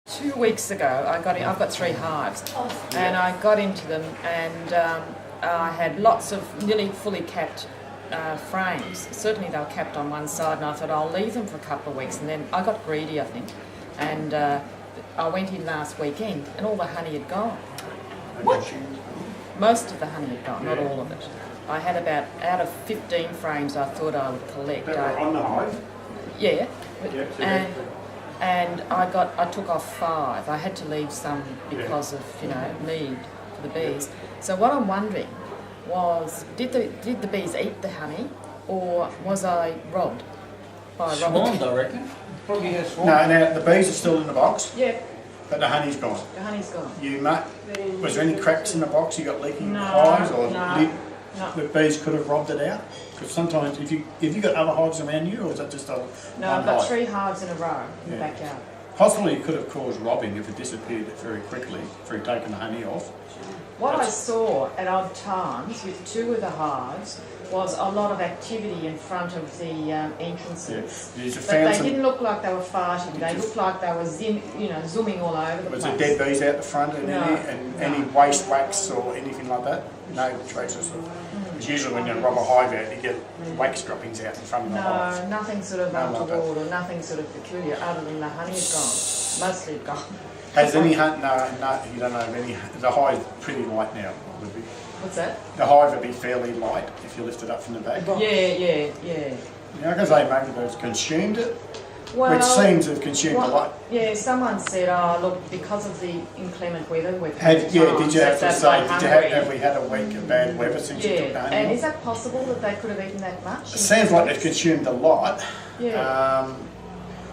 2 weeks ago, I've got 3 hives, and I got into them, and I had lots of nearly fully capped frames. Certainly they were capped on one side, and I thought I'll leave them for a couple of weeks, and then I got greedy, I think, and I went in last weekend, and all the honey had gone. What? Most of the honey had gone, not all of it. I had about, out of 15 frames I thought I would collect. That were on the hive? Yeah. Yeah, and I took off 5. I had to leave some because of, need for the bees. So what I'm wondering was, did the bees eat the honey, or was I robbed by a robber? Swarmed, I reckon. Probably has swarmed. No, now the bees are still in the box, Yeah, but the honey's gone. the honey's gone. Was there any cracks in the box? You got leaking No, hives, or no. the bees could have robbed it out? Because sometimes, if you got other hives around you, or is that just a No, one I've got hive? 3 hives in a row in the Yeah. backyard. Possibly it could have caused robbing if it disappeared very quickly through taking the honey off. What I saw at odd times with 2 of the hives was a lot of activity in front of the entrances. Yeah. But they didn't look like they were fighting. They looked like they were zooming all over the Was place. there dead bees out the front and No, any waste wax or anything like that? No traces of. Because usually when you rob a hive out, you get wax droppings out in front of the hive. No, nothing sort of No, like untoward or nothing sort of peculiar other than the honey had gone. Mostly had gone. Has any hunt? No, you don't know of any. The hive's pretty light now. Would be. What's that? The hive would be fairly light if you lift it up from the back. Yeah. I can say maybe they've consumed it, Well, which seems to have consumed a lot. Yeah, someone said, oh look, because of the inclement weather we've Did you have to say, hungry. have we had a week of bad weather since you took the honey and off? is that possible that they could have eaten that much? It sounds like they've consumed a lot. Yeah.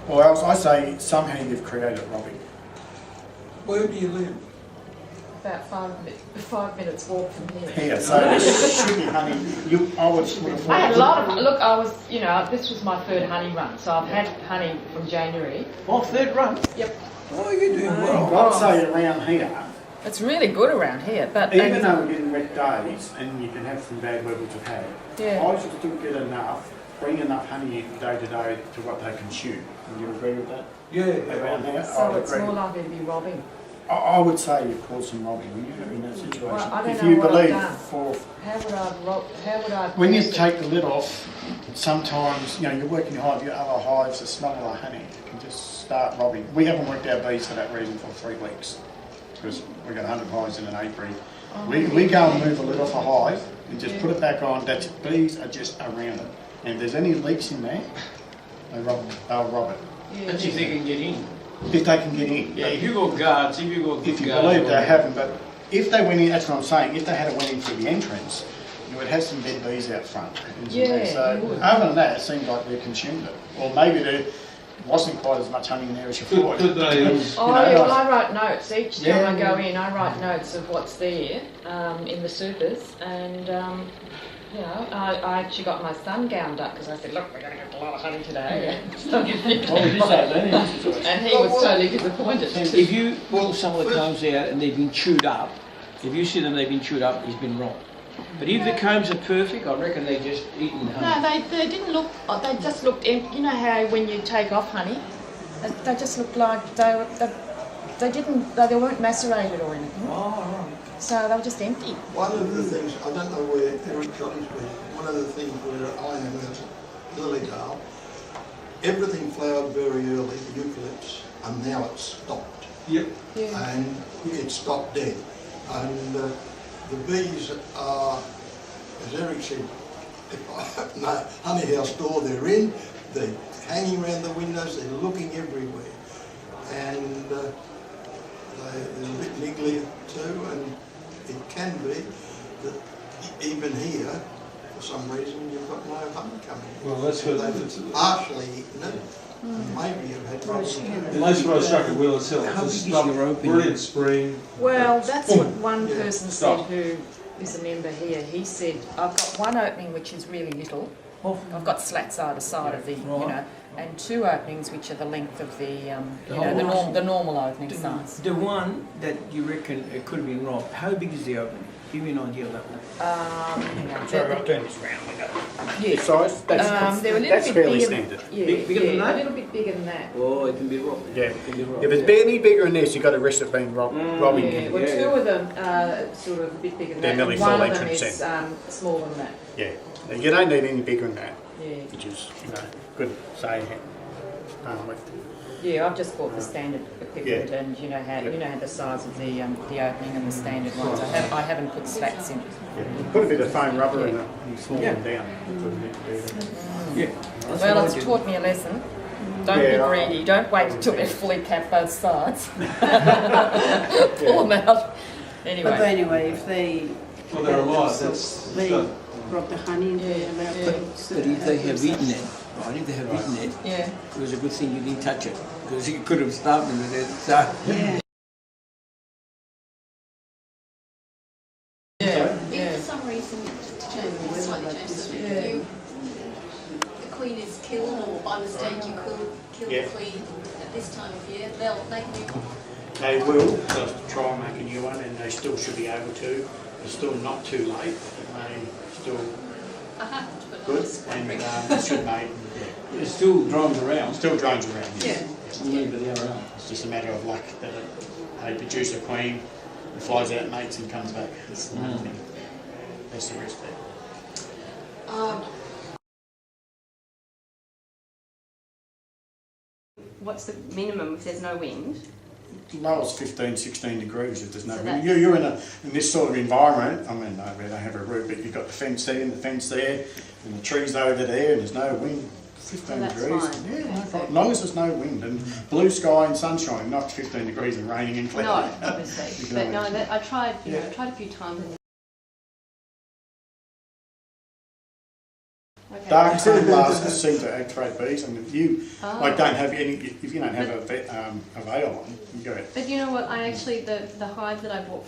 Or else I say somehow you've created robbing. Where do you live? About 5 minutes walk from here. Here, so this should be honey. I would have thought. I had a lot of, look, I was, this was my 3rd honey run, so I've had honey from January. Oh, 3rd run? Yep. Oh, you're doing well. I'd say around here, It's really good around here, but... even though we're getting wet days and you can have some bad weather to have, Yeah. I should still get enough, bring enough honey in day to day to what they consume. Would you agree with that? Yeah. Around here, So I would it's agree. more likely to be robbing. I would say you've caused some robbing when you're in that situation. Well, I don't if know you what I've believe done. for How would I... when you cause it? take the lid off, sometimes you're working your hive, your other hives, the smell of the honey can just start robbing. We haven't worked our bees for that reason for 3 weeks because we've got 100 hives in an apiary. Oh, We go and move a lid off a hive and just put it back on. That's bees are just around it, and if there's any leaks in there, they'll rob it. Yeah. That's if they can get in. If they can get in. Yeah, if you got guards, if you got good If you guards. believe they haven't, but if they went in, that's what I'm saying, if they had went in through the entrance, you would have some dead bees out front. Yeah, So you would. other than that, it seems like they consumed it. Or maybe there wasn't quite as much honey in there as you thought. Could they? Oh, yeah, well, I write notes. Each time Yeah. I go in, I write notes of what's there in the supers. And, I actually got my son gowned up because I said, look, we're going to get a lot of honey today. What would you say then in this situation? And he was totally disappointed. If you pull some of the combs out and they've been chewed up, if you see them they've been chewed up, he's been wrong. But if the combs are perfect, I reckon they just eaten honey. No, they didn't look, they just looked empty. You know how when you take off honey, they just looked like they weren't macerated or anything. Oh, right. So they were just empty. One of the things, I don't know where Eric got his bee, one of the things where I am at Lilydale, everything flowered very early, the eucalypts, and now it's stopped. Yep. Yeah. And it stopped dead. And the bees are, as Eric said, if I open a honey house door, they're in, they're hanging around the windows, they're looking everywhere. And they're a bit niggly too, and it can be that even here, for some reason, you've got no honey coming in. Well, that's what They've partially eaten it, and maybe you've had problems. that's what I struck at Will itself. How Just big is stop your opening? brilliant spring. Well, that's what one person said Stop. who is a member here. He said, I've got one opening which is really little. I've got slats either side of the, and 2 openings which are the length of the, the normal opening size. The one that you reckon it could have been robbed, how big is the opening? Give me an idea of that one. Hang on. Sorry, I'll turn this round. Yeah. size? They're a little That's bit fairly bigger. standard. Yeah, Bigger than that? a little bit bigger than that. Oh, it can be raw. Yeah. It can be raw. If it's any bigger than this, you've got to risk it being robbing. Yeah, well, Yeah. two of them are sort of a bit bigger than They're that. nearly and one full of them entrance is smaller than that. Yeah. You don't need any bigger than that, Yeah. which is, good saying. Yeah, I've just bought the standard equipment, and you know how the size of the opening and the standard ones. I haven't put slats in. Put a bit of foam rubber in it and small them down. Yeah. Well, it's taught me a lesson. Don't be greedy. Don't wait until they're fully capped both sides. Pull them out. But Anyway. anyway, if they Well, they're alive, that's they stuff. brought the honey and they allowed Yeah. to But if they have eaten it, right, if they have eaten it, Yeah. it was a good thing you didn't touch it, because you could have starved them with it. So, yeah. Yeah. If Yeah. for some reason, slightly change the subject, if the queen is killed, or by mistake you kill the queen at this time of year, they can be. They will. They'll try and make a new one, and they still should be able to. It's still not too late. They still good, and it should make. it still drones around. Still drones around. Yeah. Leave it there around. It's just a matter of luck that they produce a queen, it flies out, mates, and comes back. That's the main thing. That's the risk there. What's the minimum if there's no wind? Lowest 15, 16 degrees if there's no So wind. that- You're in this sort of environment. I mean, no, we don't have a roof, but you've got the fence there and the fence there, and the trees over there, and there's no wind. 15 So that's degrees. fine. Yeah, Okay, no so- problem. As long as there's no wind and blue sky and sunshine, not 15 degrees and raining and cloudy. No, obviously. You can But no, always- I tried, Yeah. I tried a few times. Okay. Dark sun glasses seem to attract bees, and if you Oh. don't have any, if you don't have a veil on, you go. But you know what, I actually, the hive that I bought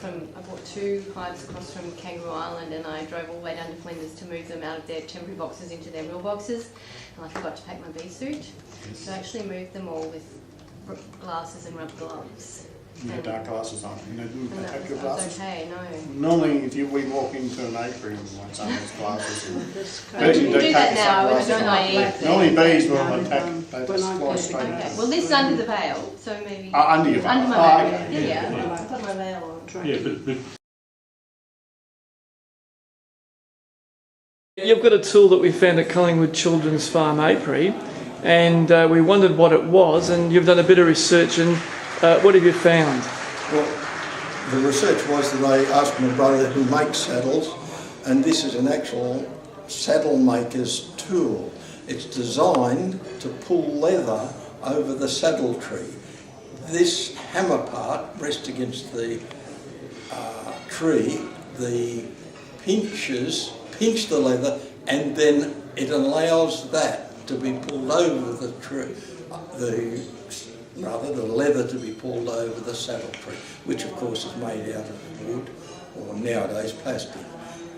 two hives across from Kangaroo Island, and I drove all the way down to Flinders to move them out of their temporary boxes into their real boxes, and I forgot to pack my bee suit. So I actually moved them all with glasses and rubber gloves. You have dark glasses on. You And don't that have your was glasses. okay, no. Normally, if we walk into an apiary, we want some of those glasses. I didn't do that now, I was just Black naive. Normally bees will now, attack, they when I fly came straight back. Okay, in. well this is under the veil, so maybe. Under your veil? Under my Oh, veil, okay. yeah. I put my veil on. Yeah, but You've got a tool that we found at Collingwood Children's Farm Apiary, and we wondered what it was, and you've done a bit of research, and what have you found? Well, the research was that I asked my brother who makes saddles, and this is an actual saddle maker's tool. It's designed to pull leather over the saddle tree. This hammer part rests against the tree, the pinches pinch the leather, and then it allows that to be pulled over the tree, the leather to be pulled over the saddle tree, which of course is made out of wood or nowadays plastic.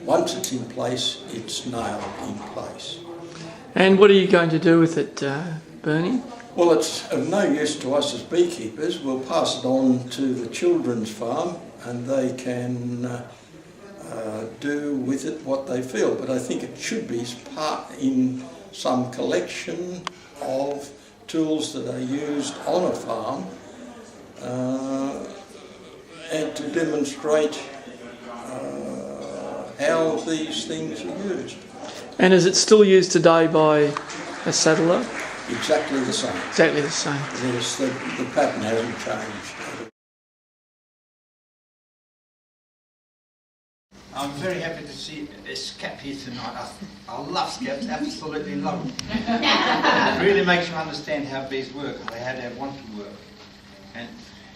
Once it's in place, it's nailed in place. And what are you going to do with it, Bernie? Well, it's of no use to us as beekeepers. We'll pass it on to the children's farm and they can do with it what they feel. But I think it should be part in some collection of tools that are used on a farm and to demonstrate how these things are used. And is it still used today by a saddler? Exactly the same. Exactly the same. Yes, the pattern hasn't changed. I'm very happy to see a skep here tonight. I love skeps, absolutely love them. It really makes you understand how bees work, how they want to work. And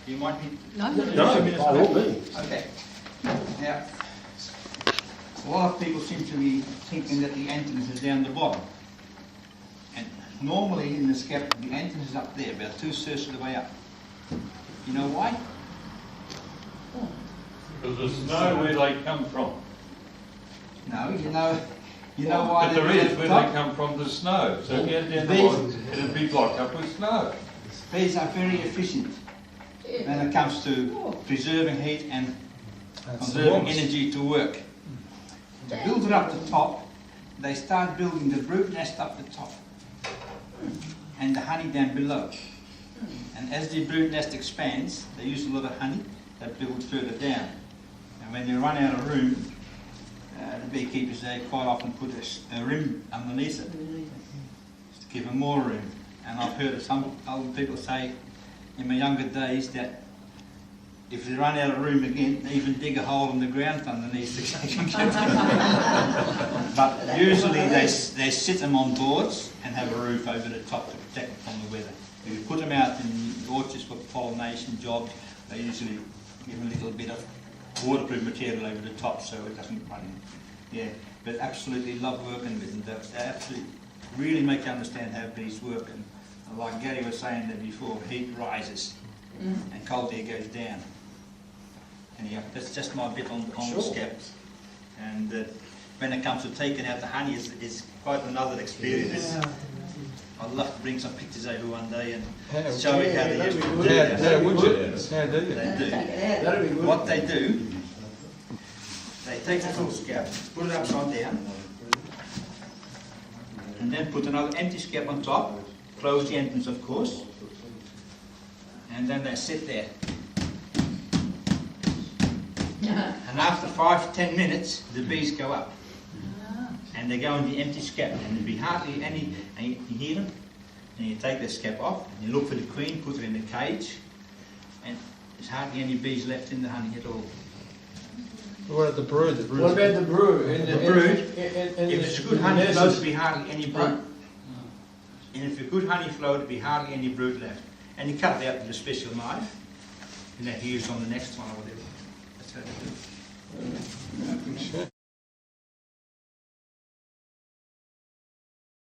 you might be... No, by all means. Okay. Now, a lot of people seem to be thinking that the antennas is down the bottom. And normally in the skep, the antennas is up there, about 2/3 of the way up. You know why? because there's no where they come from. No, you know why But there they're is at where the top? they come from, the snow. So if you had down the These- bottom, it'd be blocked up with snow. Bees are very efficient when it comes to preserving heat and conserving energy to work. To build it up the top, they start building the brood nest up the top and the honey down below. And as the brood nest expands, they use a lot of honey that builds further down. And when they run out of room, the beekeepers, they quite often put a rim underneath it to give them more room. And I've heard some old people say in my younger days that if they run out of room again, they even dig a hole in the ground underneath But usually they sit them on boards and have a roof over the top to protect them from the weather. If you put them out in orchards for pollination jobs, they usually give them a little bit of waterproof material over the top so it doesn't run in. Yeah, but absolutely love working with them. They absolutely really make you understand how bees work. And like Gary was saying there before, heat rises and cold air goes down. And yeah, that's just my bit on the skep. And when it comes to taking out the honey, it's quite another experience. I'd love to bring some pictures over one day and show you how they used to do that. How would you? How do you? They do. What they do, they take the full skep, put it upside down, and then put another empty skep on top, close the entrance of course, and then they sit there. And after 5-10 minutes, the bees go up. And they go in the empty skep, and there'll be hardly any, and you hear them, and you take the skep off, and you look for the queen, put her in the cage, and there's hardly any bees left in the honey at all. What about the brood? What about the brood? The brood, if it's a good honey flow, there'll be hardly any brood. And if a good honey flow, there'll be hardly any brood left. And you cut it out with a special knife, and then you use on the next one or whatever. That's how they do it.